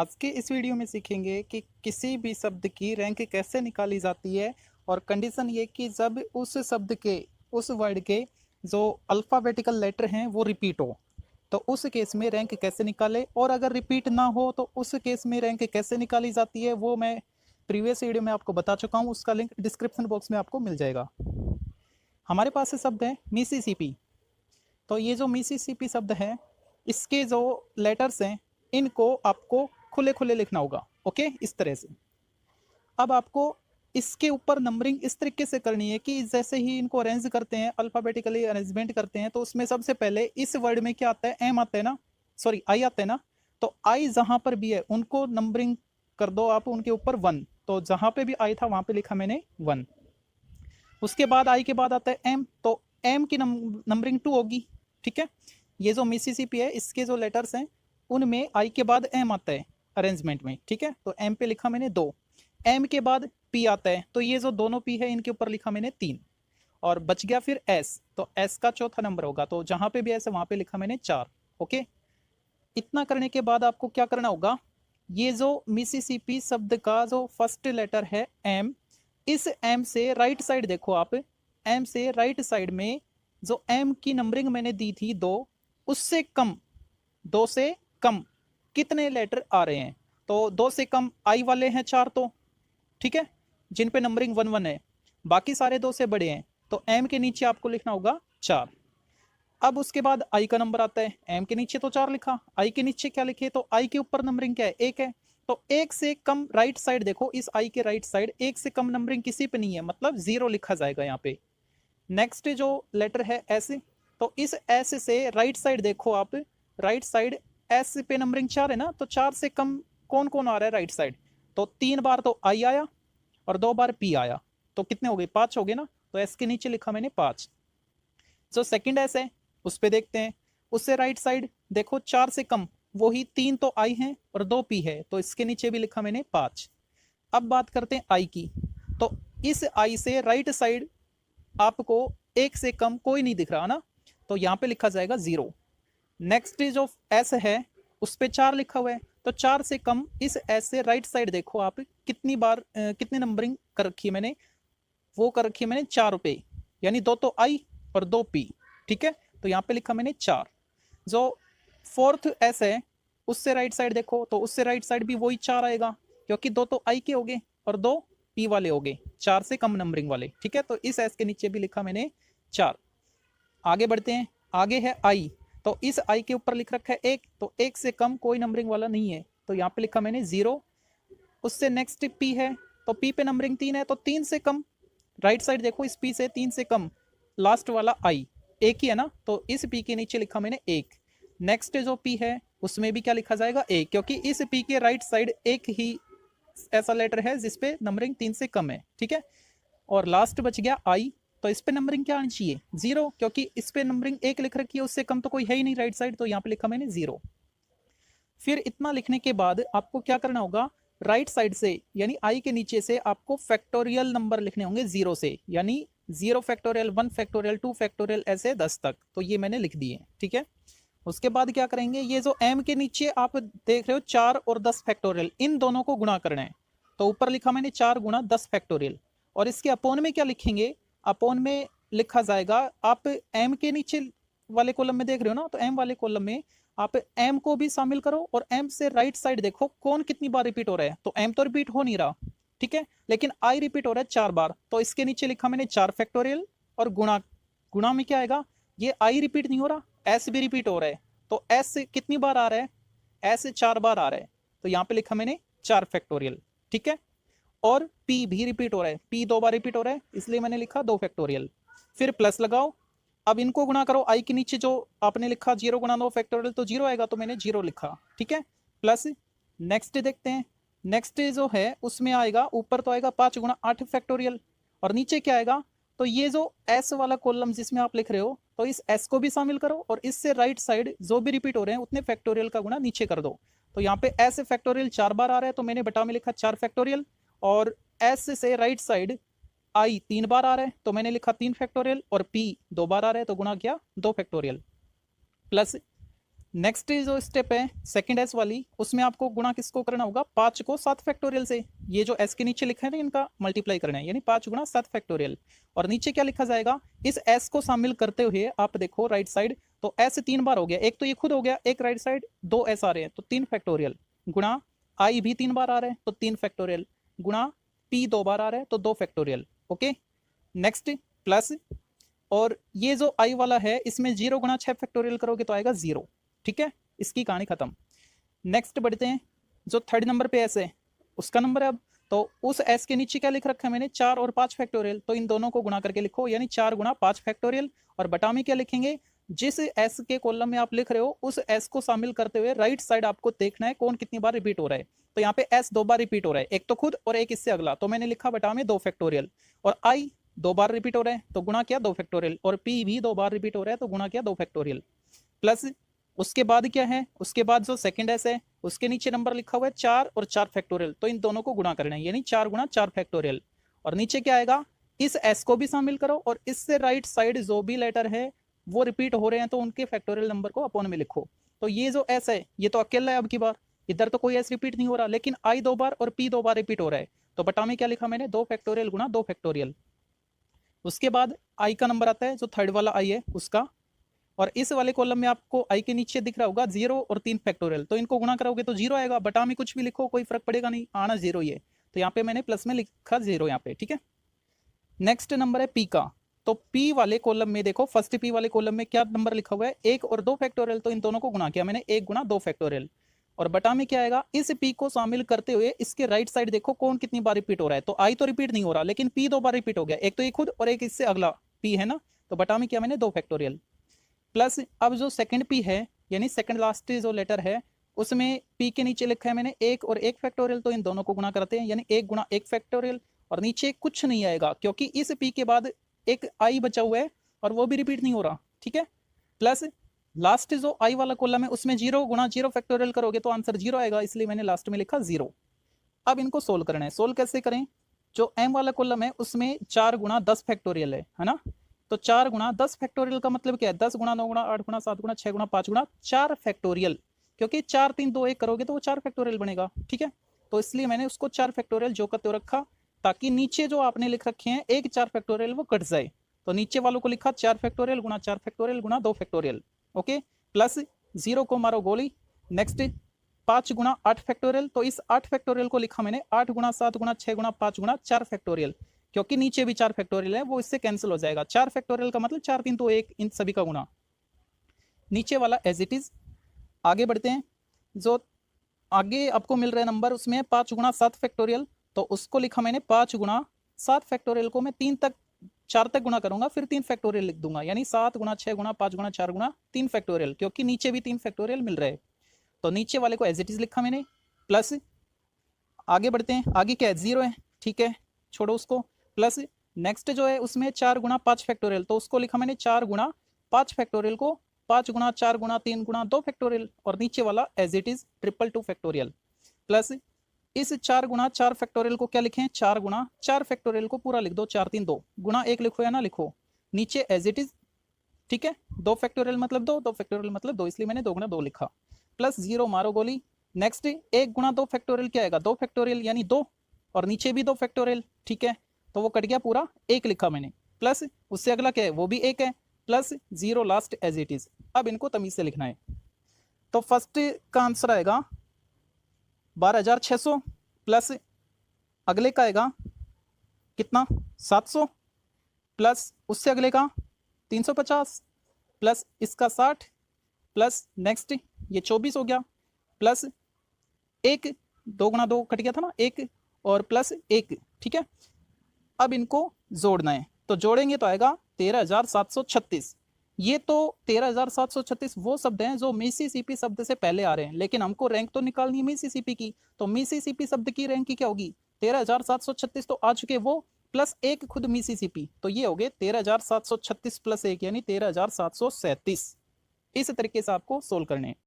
आज के इस वीडियो में सीखेंगे कि किसी भी शब्द की रैंक कैसे निकाली जाती है और कंडीशन ये कि जब उस शब्द के उस वर्ड के जो अल्फ़ाबेटिकल लेटर हैं वो रिपीट हो तो उस केस में रैंक कैसे निकाले, और अगर रिपीट ना हो तो उस केस में रैंक कैसे निकाली जाती है वो मैं प्रीवियस वीडियो में आपको बता चुका हूँ। उसका लिंक डिस्क्रिप्शन बॉक्स में आपको मिल जाएगा। हमारे पास से शब्द है मिसिसिपी। तो ये जो मिसिसिपी शब्द है इसके जो लेटर्स हैं इनको आपको खुले खुले लिखना होगा। ओके, इस तरह से। अब आपको इसके ऊपर नंबरिंग इस तरीके से करनी है कि जैसे ही इनको अरेंज करते हैं, अल्फाबेटिकली अरेंजमेंट करते हैं, तो उसमें सबसे पहले इस वर्ड में क्या आता है, एम आता है ना, सॉरी आई आता है ना। तो आई जहां पर भी है उनको नंबरिंग कर दो आप उनके ऊपर 1। तो जहां पे भी आई था वहां पे लिखा मैंने 1। उसके बाद आई के बाद आता है एम, तो एम की नंबरिंग 2 होगी। ठीक है, ये जो मिसिसिपी है इसके जो लेटर्स हैं उनमें आई के बाद एम आता है अरेंजमेंट में। ठीक है, तो एम पे लिखा मैंने 2। एम के बाद पी आता है, तो ये जो दोनों पी है इनके ऊपर लिखा मैंने 3। और बच गया फिर एस, तो एस का चौथा नंबर होगा, तो जहां पे भी एस है वहां पे लिखा मैंने 4। ओके, इतना करने के बाद आपको क्या करना होगा, ये जो मिसिसिपी शब्द का जो फर्स्ट लेटर है एम, इस एम से राइट साइड देखो आप, एम से राइट साइड में जो एम की नंबरिंग मैंने दी थी 2, उससे कम, 2 से कम कितने लेटर आ रहे हैं। तो 2 से कम आई वाले हैं 4, तो ठीक है, जिन पे नंबरिंग 1 1 है। बाकी सारे 2 से बड़े हैं, तो एम के नीचे आपको लिखना होगा 4। अब उसके बाद आई का नंबर आता है, एम के नीचे तो 4 लिखा, आई के नीचे क्या लिखे, तो आई के ऊपर नंबरिंग क्या है, 1 है। तो 1 से कम राइट साइड देखो, इस आई के राइट साइड 1 से कम नंबरिंग किसी पे नहीं है, मतलब 0 लिखा जाएगा यहाँ पे। नेक्स्ट जो लेटर है एस, तो इस एस से राइट साइड देखो आप, राइट साइड एस पे नंबरिंग 4 है ना, तो 4 से कम कौन कौन आ रहा है राइट साइड, तो 3 बार तो आई आया और 2 बार पी आया, तो कितने हो गए, 5 हो गए ना। तो एस के नीचे लिखा मैंने 5। जो सेकंड एस है उस पे देखते हैं, उससे राइट साइड देखो 4 से कम, वही 3 तो आई है और 2 पी है, तो इसके नीचे भी लिखा मैंने 5। अब बात करते हैं आई की, तो इस आई से राइट साइड आपको 1 से कम कोई नहीं दिख रहा ना, तो यहाँ पे लिखा जाएगा 0। नेक्स्ट जो एस है उस पे 4 लिखा हुआ है, तो 4 से कम इस एस से राइट साइड देखो आप कितनी बार कितनी नंबरिंग कर रखी है मैंने, वो कर रखी है मैंने 4 पे, यानी 2 तो आई और 2 पी। ठीक है, तो यहाँ पे लिखा मैंने 4। जो फोर्थ एस है उससे राइट साइड देखो, तो उससे राइट साइड भी वही 4 आएगा, क्योंकि 2 तो आई के हो गए और 2 पी वाले हो गए, 4 से कम नंबरिंग वाले। ठीक है, तो इस एस के नीचे भी लिखा मैंने 4। आगे बढ़ते हैं, आगे है आई, तो इस आई के ऊपर लिख रखा है 1, तो 1 से कम कोई नंबरिंग वाला नहीं है, तो यहाँ पे लिखा मैंने 0। उससे नेक्स्ट पी है, तो पी पे नंबरिंग 3 है, तो 3 से कम राइट साइड देखो, इस पी से 3 से कम लास्ट वाला आई 1 ही है ना, तो इस पी के नीचे लिखा मैंने 1। नेक्स्ट जो पी है उसमें भी क्या लिखा जाएगा 1, क्योंकि इस पी के राइट साइड एक ही ऐसा लेटर है जिसपे नंबरिंग 3 से कम है। ठीक है, और लास्ट बच गया आई, तो इस पे नंबरिंग क्या आनी चाहिए 0, क्योंकि इस पे नंबरिंग 1 लिख रखी है, उससे कम तो कोई है ही नहीं राइट साइड, तो यहाँ पे लिखा मैंने 0। फिर इतना लिखने के बाद आपको क्या करना होगा, राइट साइड से यानी आई के नीचे से आपको फैक्टोरियल नंबर लिखने होंगे 0 से, यानी 0 फैक्टोरियल, 1 फैक्टोरियल, 2 फैक्टोरियल, ऐसे 10 तक, तो ये मैंने लिख दिए। ठीक है, उसके बाद क्या करेंगे, ये जो एम के नीचे आप देख रहे हो 4 और 10 फैक्टोरियल, इन दोनों को गुणा करना है, तो ऊपर लिखा मैंने 4 गुणा 10 फैक्टोरियल, और इसके अपोन में क्या लिखेंगे, अपोन में लिखा जाएगा, आप एम के नीचे वाले कॉलम में देख रहे हो ना, तो एम वाले कॉलम में आप एम को भी शामिल करो, और एम से राइट साइड देखो कौन कितनी बार रिपीट हो रहा है, तो एम तो रिपीट हो नहीं रहा, ठीक है, लेकिन आई रिपीट हो रहा है 4 बार, तो इसके नीचे लिखा मैंने 4 फैक्टोरियल, और गुणा, गुणा में क्या आएगा, ये आई रिपीट नहीं हो रहा, एस भी रिपीट हो रहा है, तो एस कितनी बार आ रहा है, एस 4 बार आ रहा है, तो यहाँ पे लिखा मैंने 4 फैक्टोरियल। ठीक है, और पी भी रिपीट हो रहा है, पी 2 बार रिपीट हो रहा है, इसलिए मैंने लिखा 2 फैक्टोरियल। फिर प्लस लगाओ, अब इनको गुणा करो, आई के नीचे जो आपने लिखा 0 गुणा 2 फैक्टोरियल, तो 0 आएगा, तो मैंने 0 लिखा। ठीक है, प्लस नेक्स्ट देखते हैं, नेक्स्ट जो है उसमें आएगा, ऊपर तो आएगा 5 गुणा 8 फैक्टोरियल, और नीचे क्या आएगा, तो ये जो एस वाला कॉलम जिसमें आप लिख रहे हो, तो इस एस को भी शामिल करो, और इससे राइट साइड जो भी रिपीट हो रहे हैं उतने फैक्टोरियल का गुणा नीचे कर दो, तो यहाँ पे एस फैक्टोरियल 4 बार आ रहा है, तो मैंने बटा में लिखा 4 फैक्टोरियल, और एस से राइट साइड आई 3 बार आ रहा है, तो मैंने लिखा 3 फैक्टोरियल, और पी 2 बार आ रहा है, तो गुणा किया 2 फैक्टोरियल। प्लस नेक्स्ट जो स्टेप है सेकंड एस वाली, उसमें आपको गुणा किसको करना होगा, 5 को 7 फैक्टोरियल से। ये जो एस के नीचे लिखा है ना, इनका मल्टीप्लाई करना है, यानी 5 गुणा 7 फैक्टोरियल। और नीचे क्या लिखा जाएगा, इस एस को शामिल करते हुए आप देखो राइट साइड, तो एस 3 बार हो गया, एक तो ये खुद हो गया, एक राइट साइड 2 एस आ रहे हैं, तो 3 फैक्टोरियल, गुणा आई भी 3 बार आ रहे हैं तो 3 फैक्टोरियल, गुणा पी 2 बार आ रहा है तो 2 फैक्टोरियल। ओके, नेक्स्ट प्लस, और ये जो आई वाला है इसमें 0 गुणा 6 फैक्टोरियल करोगे तो आएगा 0। ठीक है, इसकी कहानी खत्म। नेक्स्ट बढ़ते हैं, जो थर्ड नंबर पे एस है उसका नंबर है अब, तो उस एस के नीचे क्या लिख रखा है मैंने, 4 और 5 फैक्टोरियल, तो इन दोनों को गुणा करके लिखो, यानी 4 गुणा 5 फैक्टोरियल। और बटा में क्या लिखेंगे, जिस एस के कॉलम में आप लिख रहे हो उस एस को शामिल करते हुए राइट साइड आपको देखना है कौन कितनी बार रिपीट हो रहा है। तो यहाँ पे एस 2 बार रिपीट हो रहा है, एक तो खुद और एक इससे अगला, तो मैंने लिखा बटा में 2 फैक्टोरियल। और आई 2 बार रिपीट हो रहा है तो गुणा किया 2 फैक्टोरियल, और पी भी 2 बार रिपीट हो रहा है तो गुणा किया 2 फैक्टोरियल। प्लस उसके बाद क्या है, उसके बाद जो सेकंड एस है उसके नीचे नंबर लिखा हुआ है 4 और 4 फैक्टोरियल, तो इन दोनों को गुणा करना है, यानी 4 गुणा 4 फैक्टोरियल। और नीचे क्या आएगा, इस एस को भी शामिल करो और इससे राइट साइड जो भी लेटर है वो रिपीट हो रहे हैं तो उनके फैक्टोरियल नंबर को अपॉन में लिखो। तो ये जो एस है ये तो अकेला है अब की बार, इधर तो कोई एस रिपीट नहीं हो रहा, लेकिन आई 2 बार और पी 2 बार रिपीट हो रहा है, तो बटा में क्या लिखा मैंने, 2 फैक्टोरियल गुणा 2 फैक्टोरियल। उसके बाद आई का नंबर आता है, जो थर्ड वाला आई है उसका, और इस वाले कॉलम में आपको आई के नीचे दिख रहा होगा 0 और 3 फैक्टोरियल, तो इनको गुणा कराओगे तो 0 आएगा, बटा में कुछ भी लिखो कोई फर्क पड़ेगा नहीं, आना 0 ही है, तो यहाँ पे मैंने प्लस में लिखा 0 यहाँ पे। ठीक है, नेक्स्ट नंबर है पी का, तो पी वाले कॉलम में देखो, फर्स्ट पी वाले कॉलम में क्या नंबर लिखा हुआ है, 1 और 2 फैक्टोरियल, तो इन दोनों को गुणा किया मैंने, 1 गुणा 2 फैक्टोरियल। और बटा में क्या आएगा, इस पी को शामिल करते हुए इसके राइट साइड देखो कौन कितनी बार रिपीट हो रहा है, तो आई तो रिपीट नहीं हो रहा लेकिन पी 2 बार रिपीट हो गया, एक तो ये खुद और एक इससे अगला पी है ना, तो बटा में किया मैंने 2 फैक्टोरियल। प्लस अब जो सेकंड पी है यानी सेकंड लास्ट जो लेटर है उसमें पी के नीचे लिखा है मैंने 1 और 1 फैक्टोरियल, तो इन दोनों को गुणा करते हैं, यानी 1 गुणा 1 फैक्टोरियल। और नीचे कुछ नहीं आएगा क्योंकि इस पी के बाद एक आई बचा हुआ है और वो भी रिपीट नहीं हो रहा। ठीक है, प्लस लास्ट जो आई वाला कॉलम है उसमें 0 गुणा 0 फैक्टोरियल करोगे तो आंसर 0 आएगा, इसलिए मैंने लास्ट में लिखा 0। अब इनको सोल्व करना है, सोल्व कैसे करें, जो एम वाला कॉलम है उसमें 4 गुणा 10 फैक्टोरियल है ना, तो 4 गुणा 10 फैक्टोरियल का मतलब क्या है, 10 गुणा 9 गुणा 8 गुणा 7 गुणा 6 गुणा 5 गुणा 4 फैक्टोरियल, क्योंकि 4 3 2 1 करोगे तो वो 4 फैक्टोरियल बनेगा। ठीक है, तो इसलिए मैंने उसको 4 फैक्टोरियल जो का त्यों रखा, ताकि नीचे जो आपने लिख रखे हैं एक 4 फैक्टोरियल वो कट जाए, तो नीचे वालों को लिखा 4 फैक्टोरियल गुणा 4 फैक्टोरियल गुणा 2 फैक्टोरियल। ओके, प्लस 0 को मारो गोली। नेक्स्ट 5 गुणा 8 फैक्टोरियल, तो इस 8 फैक्टोरियल को लिखा मैंने 8 गुणा 7 गुणा 6 गुणा 5 गुणा 4 फैक्टोरियल, क्योंकि नीचे भी 4 फैक्टोरियल है वो इससे कैंसिल हो जाएगा, 4 फैक्टोरियल का मतलब 4 3 2 1, इन सभी का गुणा। नीचे वाला एज इट इज। आगे बढ़ते हैं, जो आगे आपको मिल रहा है नंबर उसमें 5 गुणा 7 फैक्टोरियल, तो उसको लिखा मैंने 5 गुणा 7 फैक्टोरियल को मैं 4 तक गुणा करूंगा फिर 3 फैक्टोरियल लिख दूंगा, यानी 7 गुणा 6 गुणा 5 गुणा 4 गुणा 3 फैक्टोरियल, क्योंकि नीचे भी 3 फैक्टोरियल मिल रहे हैं, तो नीचे वाले को एज इट इज लिखा मैंने। प्लस आगे बढ़ते हैं, आगे क्या है 0 है, ठीक है छोड़ो उसको। प्लस नेक्स्ट जो है उसमें 4 गुणा 5 फैक्टोरियल, तो उसको लिखा मैंने 4 गुणा 5 फैक्टोरियल को 5 गुणा 4 गुणा 3 गुणा 2 फैक्टोरियल, और नीचे वाला as it is 222 factorial. Plus इस 4 गुणा 4 फैक्टोरियल को क्या लिखें, 4 गुणा 4 फैक्टोरियल को पूरा लिख दो, 4 3 2 गुणा 1 लिखो या ना लिखो, नीचे एज इट इज। ठीक है, 2 फैक्टोरियल मतलब 2, 2 फैक्टोरियल मतलब 2, इसलिए मैंने 2 गुणा 2 लिखा। प्लस 0 मारो गोली। नेक्स्ट 1 गुणा 2 फैक्टोरियल क्या आएगा, 2 फैक्टोरियल यानी 2, और नीचे भी 2 फैक्टोरियल। ठीक है, तो वो कट गया पूरा, 1 लिखा मैंने। प्लस उससे अगला क्या है, वो भी 1 है, plus 0 last as it is. अब इनको तमीज से लिखना है, तो फर्स्ट का आंसर आएगा 12,600, प्लस अगले का आएगा कितना 700, प्लस उससे अगले का 350, प्लस इसका 60, प्लस नेक्स्ट ये 24 हो गया, प्लस 1 2 गुणा 2 कट गया था ना 1, और प्लस 1। ठीक है, अब इनको जोड़ना है, तो जोड़ेंगे तो आएगा 13,736। ये तो 13,736 वो शब्द हैं जो मिसिसिपी शब्द से पहले आ रहे हैं, लेकिन हमको रैंक तो निकालनी है मिसिसिपी की, तो मिसिसिपी शब्द की रैंक की क्या होगी, 13,736 तो आ चुके वो, प्लस 1 खुद मिसिसिपी, तो ये हो गए 13,736 प्लस 1 यानी 13,737। इस तरीके से आपको सोल्व करने हैं।